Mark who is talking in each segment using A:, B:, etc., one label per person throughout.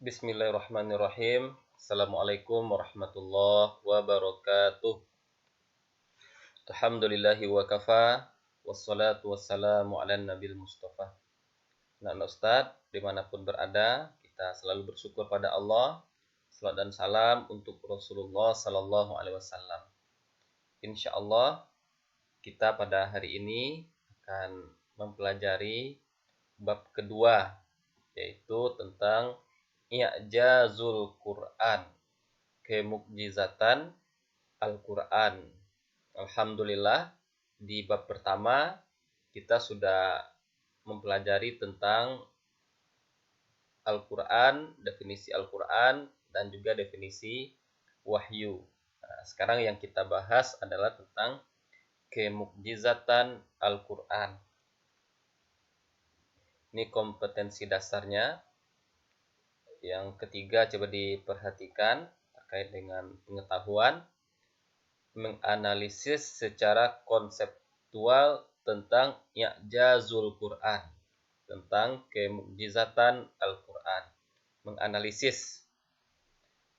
A: Bismillahirrahmanirrahim. Assalamualaikum warahmatullahi wabarakatuh. Alhamdulillahi wa kafa. Wassalatu wassalamu ala nabil mustafa. Nah, Ustaz, dimanapun berada, kita selalu bersyukur pada Allah. Salat dan salam untuk Rasulullah Sallallahu Alaihi Wasallam. Insya Allah, kita pada hari ini akan mempelajari bab kedua, yaitu tentang I'jazul Quran, kemukjizatan Al-Quran. Alhamdulillah, di bab pertama kita sudah mempelajari tentang Al-Quran, definisi Al-Quran, dan juga definisi wahyu. Nah, sekarang yang kita bahas adalah tentang kemukjizatan Al-Quran. Ini kompetensi dasarnya. Yang ketiga, coba diperhatikan terkait dengan pengetahuan, menganalisis secara konseptual tentang i'jazul Quran, tentang kemukjizatan Al-Quran. Menganalisis.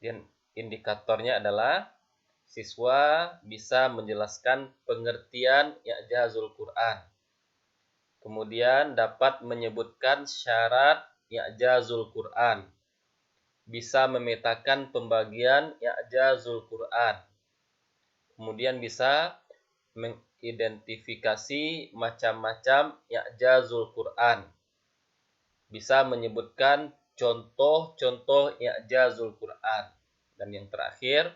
A: Dan indikatornya adalah siswa bisa menjelaskan pengertian i'jazul Quran. Kemudian dapat menyebutkan syarat i'jazul Quran. Bisa memetakan pembagian i'jazul Quran. Kemudian bisa mengidentifikasi macam-macam i'jazul Quran. Bisa menyebutkan contoh-contoh i'jazul Quran. Dan yang terakhir,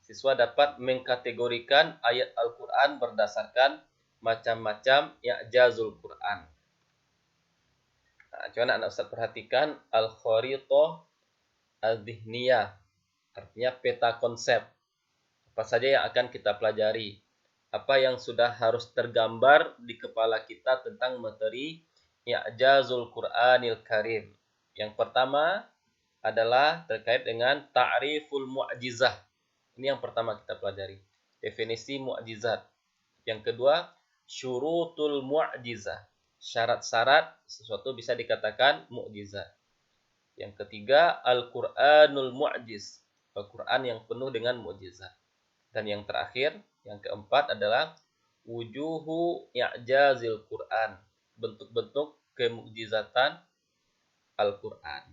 A: siswa dapat mengkategorikan ayat Al-Quran berdasarkan macam-macam i'jazul Quran. Nah, coba anak Ustaz perhatikan al-kharitah al-dhihniyah, artinya peta konsep. Apa saja yang akan kita pelajari? Apa yang sudah harus tergambar di kepala kita tentang materi i'jazul Qur'anil Karim? Yang pertama adalah terkait dengan ta'riful mu'jizah. Ini yang pertama kita pelajari. Definisi mu'jizat. Yang kedua, syurutul mu'jizah. Syarat-syarat sesuatu bisa dikatakan mu'jizat. Yang ketiga, Al-Qur'anul Mu'jiz. Al-Quran yang penuh dengan mu'jizat. Dan yang terakhir, yang keempat adalah wujuhu i'jazil Quran. Bentuk-bentuk kemukjizatan Al-Quran.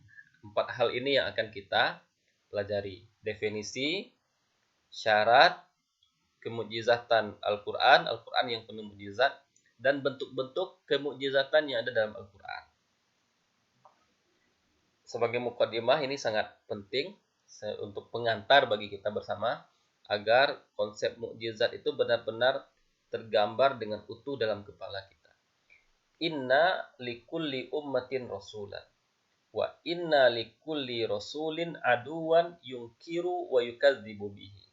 A: 4 hal ini yang akan kita pelajari. Definisi, syarat, kemukjizatan Al-Quran, Al-Quran yang penuh mukjizat, dan bentuk-bentuk kemukjizatan yang ada dalam Al-Quran. Sebagai mukadimah ini sangat penting untuk pengantar bagi kita bersama agar konsep mukjizat itu benar-benar tergambar dengan utuh dalam kepala kita. Inna likulli ummatin rasulan wa inna likulli rasulin aduwan yungkiru wa yukadzibu bihi.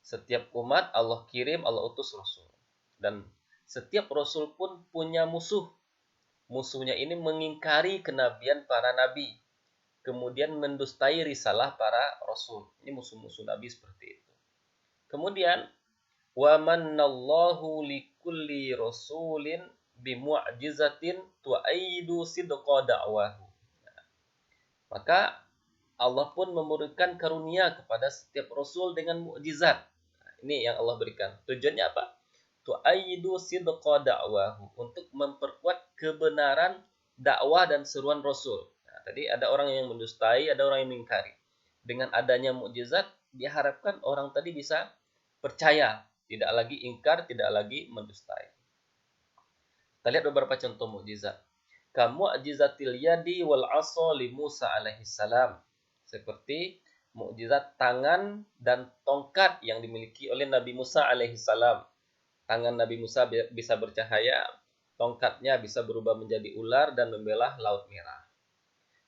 A: Setiap umat Allah kirim, Allah utus rasul. Dan setiap rasul pun punya musuh. Musuhnya ini mengingkari kenabian para nabi. Kemudian mendustai risalah para rasul. Ini musuh-musuh nabi seperti itu. Kemudian wa mannallahu likulli rasulin bimu'jizatin tu'ayyidu sidqa da'wahu. Maka Allah pun memberikan karunia kepada setiap rasul dengan mukjizat. Ini yang Allah berikan. Tujuannya apa? Tu'ayyidu sidqa da'wahu, untuk memperkuat kebenaran dakwah dan seruan rasul. Nah, tadi ada orang yang mendustai, ada orang yang mengingkari. Dengan adanya mukjizat diharapkan orang tadi bisa percaya, tidak lagi ingkar, tidak lagi mendustai. Kita lihat beberapa contoh mukjizat. Kamu'jizatil yadi wal 'asa li Musa alaihi salam. Seperti mukjizat tangan dan tongkat yang dimiliki oleh Nabi Musa alaihi salam. Tangan Nabi Musa bisa bercahaya, tongkatnya bisa berubah menjadi ular dan membelah Laut Merah.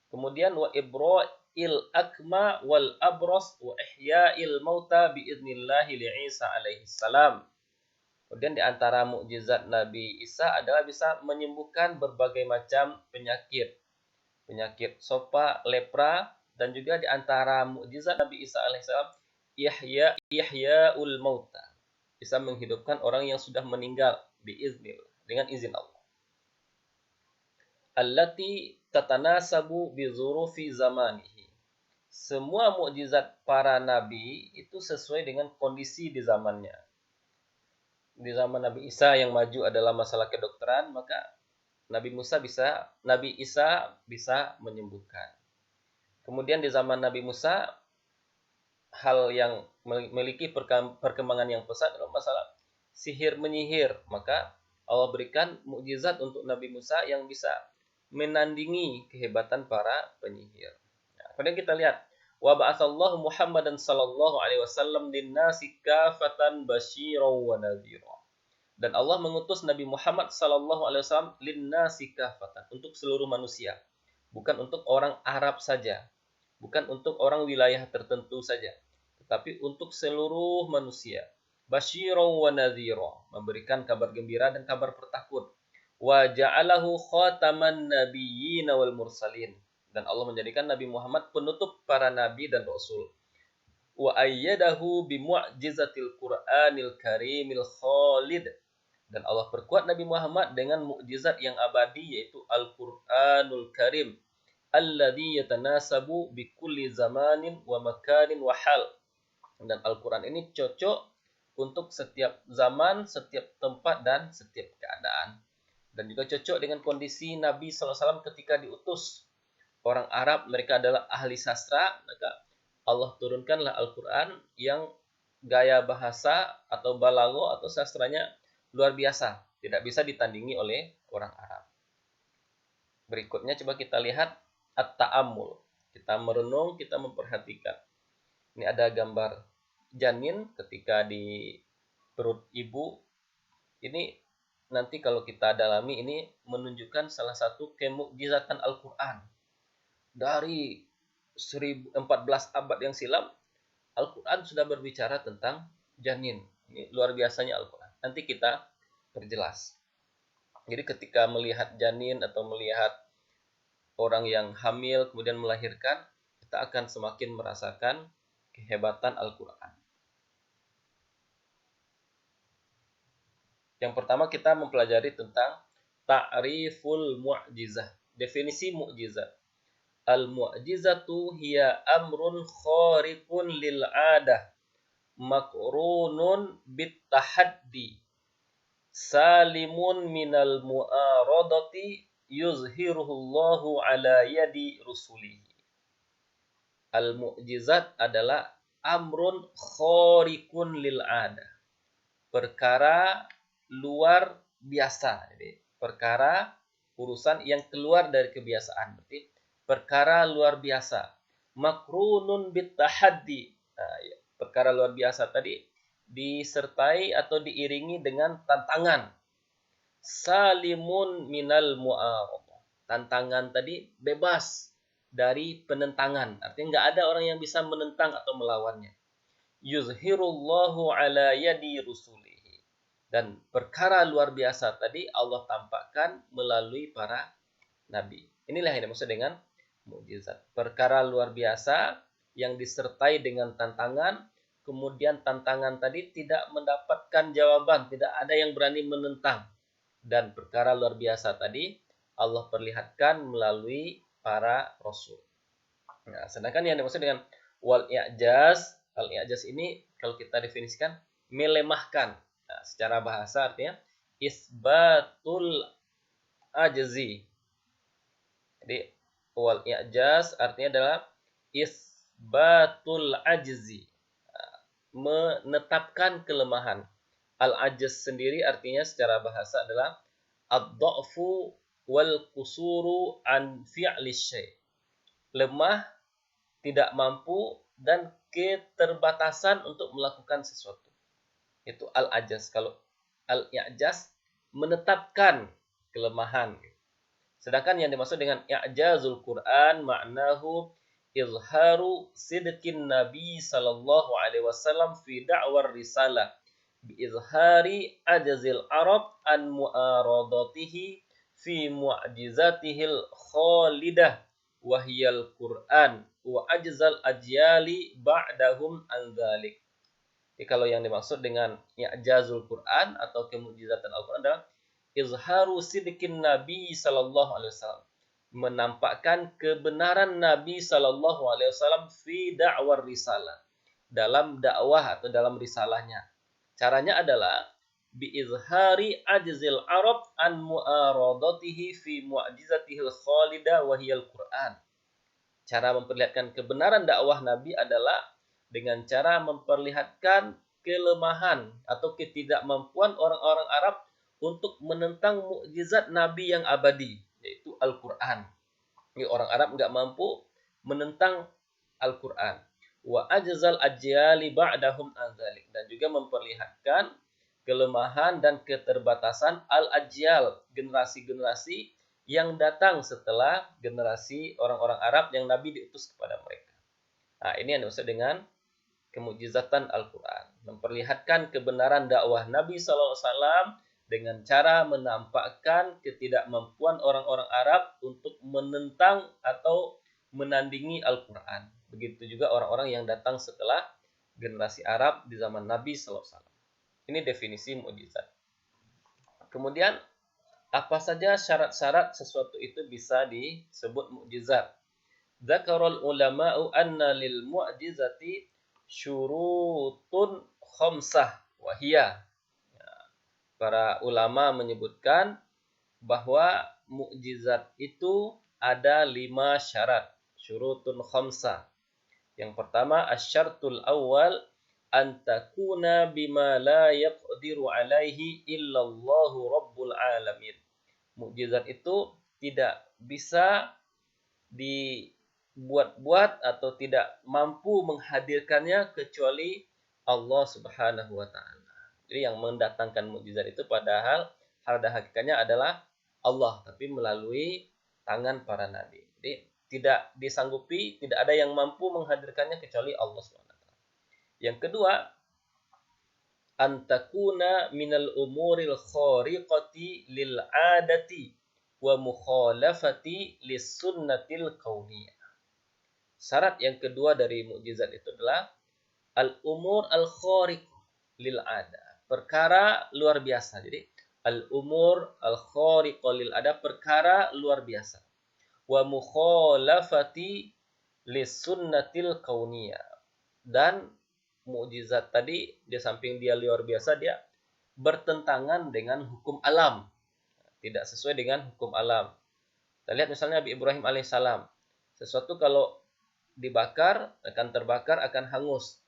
A: Kemudian wa ibra'il akma wal abras wa ihya'il mauta biidnillahi li Isa alaihi salam. Kemudian di antara mukjizat Nabi Isa adalah bisa menyembuhkan berbagai macam penyakit. Penyakit sopa, lepra, dan juga di antara mukjizat Nabi Isa alaihissalam ihya'ul mauta. Bisa menghidupkan orang yang sudah meninggal biiznillah, dengan izin Allah. Allati tatanasabu bi zurufi zamanihi. semua mukjizat para nabi itu sesuai dengan kondisi di zamannya. Di zaman Nabi Isa yang maju adalah masalah kedokteran, maka Nabi Isa bisa menyembuhkan. Kemudian di zaman Nabi Musa, hal yang memiliki perkembangan yang pesat adalah masalah sihir menyihir. Maka Allah berikan mukjizat untuk Nabi Musa yang bisa menandingi kehebatan para penyihir. Nah, kemudian kita lihat, wa ba'atsallahu Muhammadan sallallahu alaihi wasallam lin-nasi kafatan basyiran wa nadhira. Dan Allah mengutus Nabi Muhammad sallallahu alaihi wasallam lin-nasi kafatan, untuk seluruh manusia, bukan untuk orang Arab saja, bukan untuk orang wilayah tertentu saja, tetapi untuk seluruh manusia. Basyiran wa nadhira, memberikan kabar gembira dan kabar bertakut. Wa ja'alahu khataman nabiyyin wal mursalin, dan Allah menjadikan Nabi Muhammad penutup para nabi dan rasul. Wa ayyadahu bi mu'jizatil Qur'anil Karimil Khalid, dan Allah perkuat Nabi Muhammad dengan mukjizat yang abadi, yaitu Al-Qur'anul Karim, alladzi yatanasabu bi kulli zamanin wa makanin wa hal. Dan Al-Qur'an ini cocok untuk setiap zaman, setiap tempat, dan setiap keadaan. Dan juga cocok dengan kondisi Nabi SAW ketika diutus. Orang Arab, mereka adalah ahli sastra, maka Allah turunkanlah Al-Quran yang gaya bahasa atau balago atau sastranya luar biasa, tidak bisa ditandingi oleh orang Arab. Berikutnya coba kita lihat at-ta'ammul. Kita merenung, kita memperhatikan. Ini ada gambar janin ketika di perut ibu. Ini nanti kalau kita dalami, ini menunjukkan salah satu kemukjizatan Al-Quran. Dari 14 abad yang silam, Al-Quran sudah berbicara tentang janin. Ini luar biasanya Al-Quran. Nanti kita perjelas. Jadi ketika melihat janin atau melihat orang yang hamil kemudian melahirkan, kita akan semakin merasakan kehebatan Al-Quran. Yang pertama kita mempelajari tentang ta'riful mu'jizah. Definisi mu'jizat. Al-mu'jizatu hiya amrun khariqun lil 'adah makrunun bit tahaddi salimun minal mu'aradati yuzhiruhullahu ala yadi rusulihi. Al-mu'jizat adalah amrun khariqun lil 'adah, perkara luar biasa. Jadi perkara urusan yang keluar dari kebiasaan, berarti perkara luar biasa. Makrunun bit tahaddi. Nah, ya, perkara luar biasa tadi disertai atau diiringi dengan tantangan. Salimun minal mu'aradah. Tantangan tadi bebas dari penentangan. Artinya nggak ada orang yang bisa menentang atau melawannya. Yuzhirullahu ala yadi rusulihi. Dan perkara luar biasa tadi Allah tampakkan melalui para nabi. Inilah yang dimaksud dengan mukjizat. Perkara luar biasa yang disertai dengan tantangan, kemudian tantangan tadi tidak mendapatkan jawaban, tidak ada yang berani menentang. Dan perkara luar biasa tadi Allah perlihatkan melalui para rasul. Nah, sedangkan yang dimaksud dengan wal i'jaz, al-i'jaz ini kalau kita definisikan melemahkan. Nah, secara bahasa artinya isbatul ajzi. Jadi wal i'jaz artinya adalah isbatul ajzi, menetapkan kelemahan. Al-ajaz sendiri artinya secara bahasa adalah ad-dha'fu wal kusuru an fi'li syai'. Lemah, tidak mampu, dan keterbatasan untuk melakukan sesuatu. Itu al-ajaz. Kalau al-i'jaz menetapkan kelemahan. Sedangkan yang dimaksud dengan i'jazul Quran maknahu izharu sidqin Nabi sallallahu alaihi wasallam fi da'war risalah bi izhari ajazil Arab an mu'aradatihi fi mu'jizatihil khalidah wa hiyal Quran wa ajzal ajyali ba'dahum an dzalik. Jadi kalau yang dimaksud dengan i'jazul Quran atau kemukjizatan Al-Quran adalah izharu sidqin Nabi sallallahu alaihi wasallam, menampakkan kebenaran Nabi Shallallahu Alaihi Wasallam fi da'war risalah, dalam dakwah atau dalam risalahnya. Caranya adalah biizhari ajzil Arab an mu'aradatihi fi mu'jizatihil khalida wa hiyal Quran. Cara memperlihatkan kebenaran dakwah Nabi adalah dengan cara memperlihatkan kelemahan atau ketidakmampuan orang-orang Arab untuk menentang mukjizat Nabi yang abadi, yaitu Al-Quran. Ini orang Arab nggak mampu menentang Al-Quran. Wa ajzal ajyali ba'dahum anzalik. Dan juga memperlihatkan kelemahan dan keterbatasan al-ajyal, generasi-generasi yang datang setelah generasi orang-orang Arab yang Nabi diutus kepada mereka. Nah, ini yang dimaksud dengan kemukjizatan Al-Quran. Memperlihatkan kebenaran dakwah Nabi SAW dengan cara menampakkan ketidakmampuan orang-orang Arab untuk menentang atau menandingi Al-Quran. Begitu juga orang-orang yang datang setelah generasi Arab di zaman Nabi SAW. Ini definisi mukjizat. Kemudian, apa saja syarat-syarat sesuatu itu bisa disebut mukjizat? Dzakarul ulama'u anna lil mu'jizati syurutun khamsah wahiyah. Para ulama menyebutkan bahwa mukjizat itu ada 5 syarat, syurutun khamsah. Yang pertama, asyartul awal an takuna bima la yaqdiru alaihi illallahu rabbul alamin. Mukjizat itu tidak bisa dibuat-buat atau tidak mampu menghadirkannya kecuali Allah Subhanahu wa taala. Jadi yang mendatangkan mukjizat itu padahal pada hakikatnya adalah Allah, tapi melalui tangan para nabi. Jadi tidak disanggupi, tidak ada yang mampu menghadirkannya kecuali Allah Subhanahu wa taala. Yang kedua, antakuna minal umuril khariqati lil adati wa mukhalafati lis sunnatil kauniyah. Syarat yang kedua dari mukjizat itu adalah al-umur al-khariq lil ada, perkara luar biasa. Jadi al-umur al-khariq lil ada, perkara luar biasa. Wa mukhalafati lis sunnatil kauniyah. Dan mukjizat tadi di samping dia luar biasa, dia bertentangan dengan hukum alam, tidak sesuai dengan hukum alam. Kita lihat misalnya Nabi Ibrahim alaihissalam, sesuatu kalau dibakar akan terbakar, akan hangus.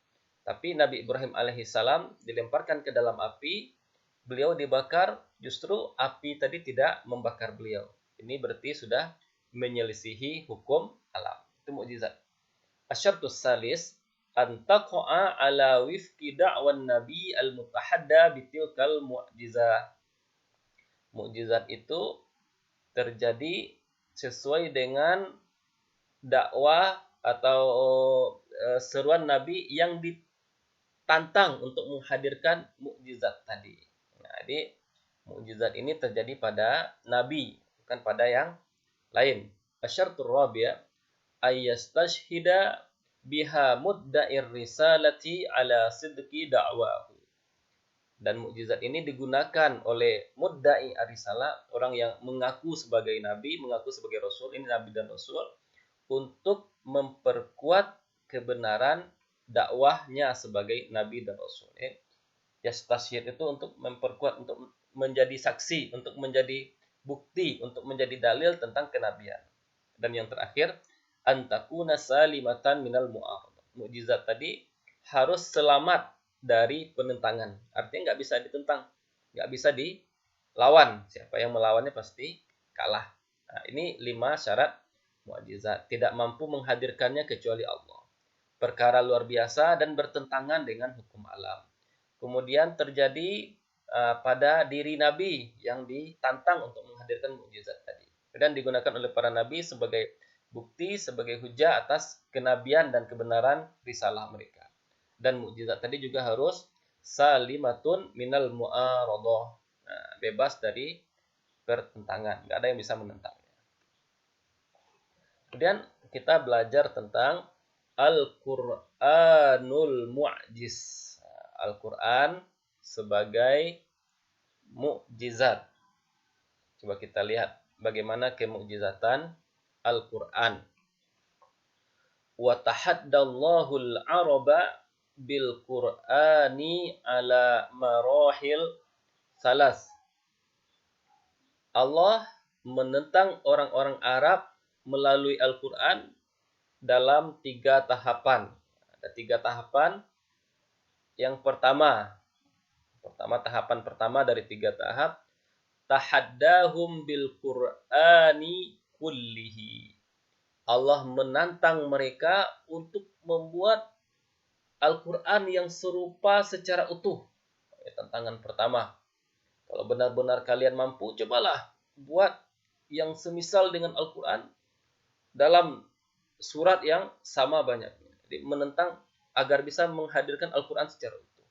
A: Tapi Nabi Ibrahim alaihissalam dilemparkan ke dalam api, beliau dibakar, justru api tadi tidak membakar beliau. Ini berarti sudah menyelisihi hukum alam. Itu mukjizat. Asyartus salis an taqa'a ala wifqi da'wan nabi al-mutahadda bitilkal mu'jizah. Mukjizat itu terjadi sesuai dengan dakwah atau seruan Nabi yang ditantang untuk menghadirkan mukjizat tadi. Nah, jadi mukjizat ini terjadi pada Nabi, bukan pada yang lain. Asyartur rabi' ayyastashhida biha mudda'ir risalati ala sidqi da'wahu. Dan mukjizat ini digunakan oleh mudda'i ar-risalah, orang yang mengaku sebagai nabi, mengaku sebagai rasul, ini nabi dan rasul, untuk memperkuat kebenaran dakwahnya sebagai nabi dan rasul. Yastasyhid itu untuk memperkuat, untuk menjadi saksi, untuk menjadi bukti, untuk menjadi dalil tentang kenabian. Dan yang terakhir, antakuna salimatan minal mu'aradah. Mukjizat tadi harus selamat dari penentangan. Artinya nggak bisa ditentang, nggak bisa dilawan. Siapa yang melawannya pasti kalah. Nah, ini 5 syarat mukjizat. Tidak mampu menghadirkannya kecuali Allah. Perkara luar biasa dan bertentangan dengan hukum alam. Kemudian terjadi pada diri Nabi yang ditantang untuk menghadirkan mukjizat tadi. Dan digunakan oleh para Nabi sebagai bukti, sebagai hujah atas kenabian dan kebenaran risalah mereka. Dan mukjizat tadi juga harus salimatun minal mu'aradah. Nah, bebas dari pertentangan. Nggak ada yang bisa menentangnya. Kemudian kita belajar tentang Al-Quranul Mu'jiz. Al-Quran sebagai mukjizat. Coba kita lihat bagaimana kemukjizatan Al-Qur'an. Wa tahaddallahu al-araba bil Qur'ani ala marahil salas. Allah menentang orang-orang Arab melalui Al-Qur'an dalam 3 tahapan. Ada 3 tahapan. Yang pertama, tahapan pertama dari 3 tahap, tahaddahum bil Qur'ani kullihi. Allah menantang mereka untuk membuat Al-Qur'an yang serupa secara utuh. Tantangan pertama. Kalau benar-benar kalian mampu, cobalah buat yang semisal dengan Al-Qur'an dalam surat yang sama banyaknya. Jadi menentang agar bisa menghadirkan Al-Qur'an secara utuh.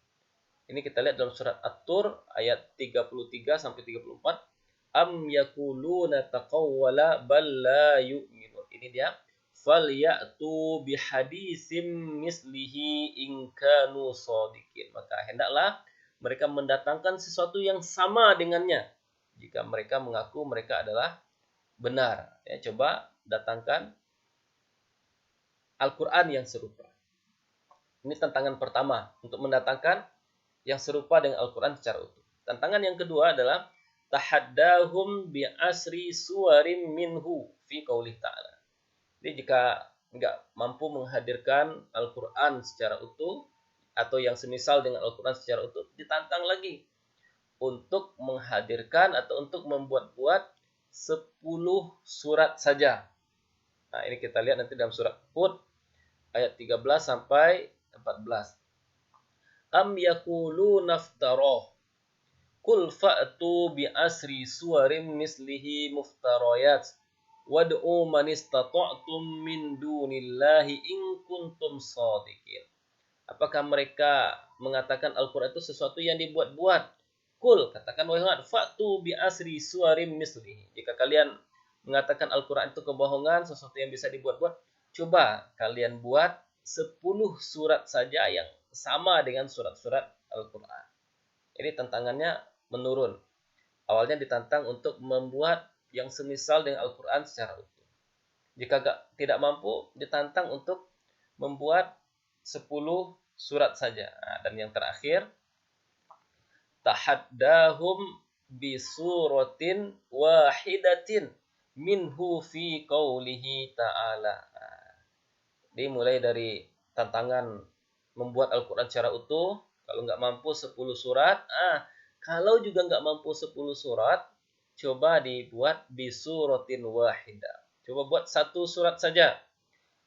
A: Ini kita lihat dalam surat At-Tur ayat 33 sampai 34. Am yakuluna taqawwala bal la yu'minun. Ini dia. Falyatu bihadisim mislihi in kanu shadiqin. Maka hendaklah mereka mendatangkan sesuatu yang sama dengannya jika mereka mengaku mereka adalah benar. Ya, coba datangkan Al-Qur'an yang serupa. Ini tantangan pertama untuk mendatangkan yang serupa dengan Al-Qur'an secara utuh. Tantangan yang kedua adalah tahaddahum bi asri suwarim minhu fi qaulih ta'ala. Jadi jika enggak mampu menghadirkan Al-Qur'an secara utuh atau yang semisal dengan Al-Qur'an secara utuh, ditantang lagi untuk menghadirkan atau untuk membuat-buat 10 surat saja. Nah, ini kita lihat nanti dalam surat Hud ayat 13 sampai 14. Am yakuluna naftarah Qul fa'tu bi asri suwarim mislihi muftarayat wad'u man istata'tum min dunillahi in kuntum shadiqin. Apakah mereka mengatakan Al-Qur'an itu sesuatu yang dibuat-buat? Qul, katakan wahai Muhammad, fa'tu bi asri suwarim mislihi. Jika kalian mengatakan Al-Qur'an itu kebohongan, sesuatu yang bisa dibuat-buat, coba kalian buat 10 surat saja yang sama dengan surat-surat Al-Qur'an. Ini tantangannya menurun. Awalnya ditantang untuk membuat yang semisal dengan Al-Qur'an secara utuh. Jika tidak mampu, ditantang untuk membuat 10 surat saja. Nah, dan yang terakhir, tahaddahum bi suratin wahidatin minhu fi qaulihi ta'ala. Jadi mulai dari tantangan membuat Al-Qur'an secara utuh, kalau nggak mampu 10 surat, kalau juga nggak mampu 10 surat, coba dibuat bisuratin wahidah. Coba buat 1 surat saja.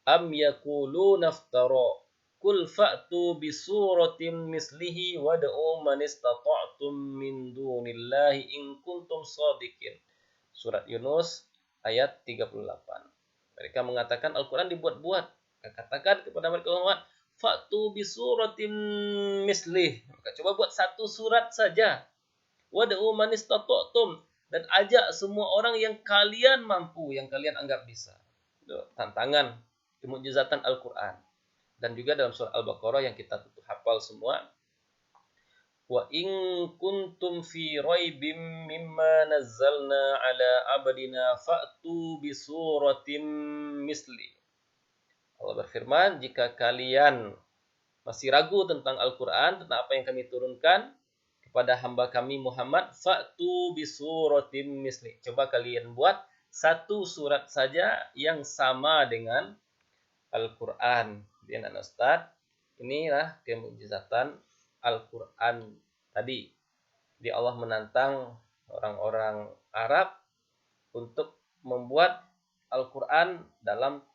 A: Am yakuluna naftara. Qul fa'tu bisuratin mislihi wad'u man istata'tum min dunillahi in kuntum shadiqin. Surat Yunus ayat 38. Mereka mengatakan Al-Qur'an dibuat-buat. Katakan kepada mereka, Muhammad, fa'tu bisuratin mislih. Maka coba buat 1 surat saja. Wad'u man istata'tum, dan ajak semua orang yang kalian mampu, yang kalian anggap bisa. Itu tantangan kemukjizatan Al-Qur'an. Dan juga dalam surah Al-Baqarah yang kita tentu hafal semua. Wa in kuntum fi raibim mimma nazzalna ala abdina fa'tu bi suratin misli. Allah berfirman, jika kalian masih ragu tentang Al-Qur'an, tentang apa yang kami turunkan kepada hamba kami Muhammad, fa'tu bi suratin misli. Coba kalian buat 1 surat saja yang sama dengan Al-Qur'an. Jadi anak Ustaz, inilah kemukjizatan Al-Qur'an tadi. Jadi Allah menantang orang-orang Arab untuk membuat Al-Qur'an dalam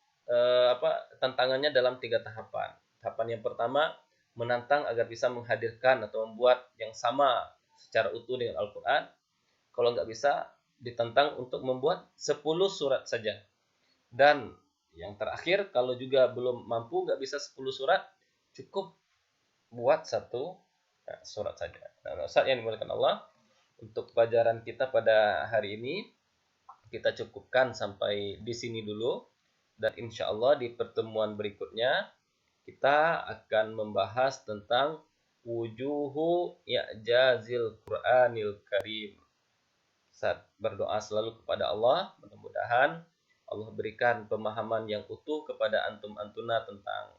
A: tantangannya dalam 3 tahapan. Tahapan yang pertama, menantang agar bisa menghadirkan atau membuat yang sama secara utuh dengan Al-Qur'an. Kalau nggak bisa, ditantang untuk membuat 10 surat saja. Dan yang terakhir, kalau juga belum mampu, nggak bisa 10 surat, cukup buat 1 surat saja. Nah, saat yang dimuliakan Allah, untuk pelajaran kita pada hari ini, kita cukupkan sampai di sini dulu. Dan insya Allah di pertemuan berikutnya, kita akan membahas tentang wujuhu i'jazil Qur'anil Karim. Saat berdoa selalu kepada Allah, mudah-mudahan Allah berikan pemahaman yang utuh kepada antum-antuna tentang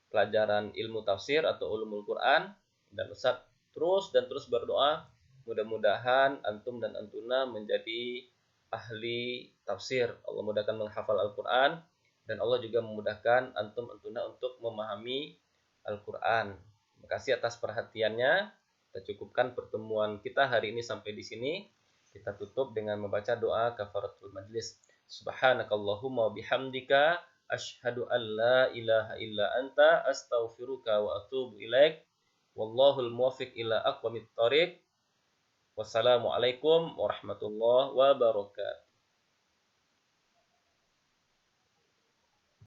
A: pelajaran ilmu tafsir atau ulumul Quran. Dan Ustaz terus berdoa mudah-mudahan antum dan antuna menjadi ahli tafsir. Allah mudahkan menghafal Al-Quran dan Allah juga memudahkan antum antuna untuk memahami Al-Quran. Terima kasih atas perhatiannya. Kita cukupkan pertemuan kita hari ini sampai di sini. Kita tutup dengan membaca doa kafaratul majlis. Subhanakallahumma bihamdika asyhadu an la ilaha illa anta astaghfiruka wa atubu ilaik. Wallahul muwaffiq ila aqwamit thoriq. Wassalamualaikum warahmatullahi wabarakatuh.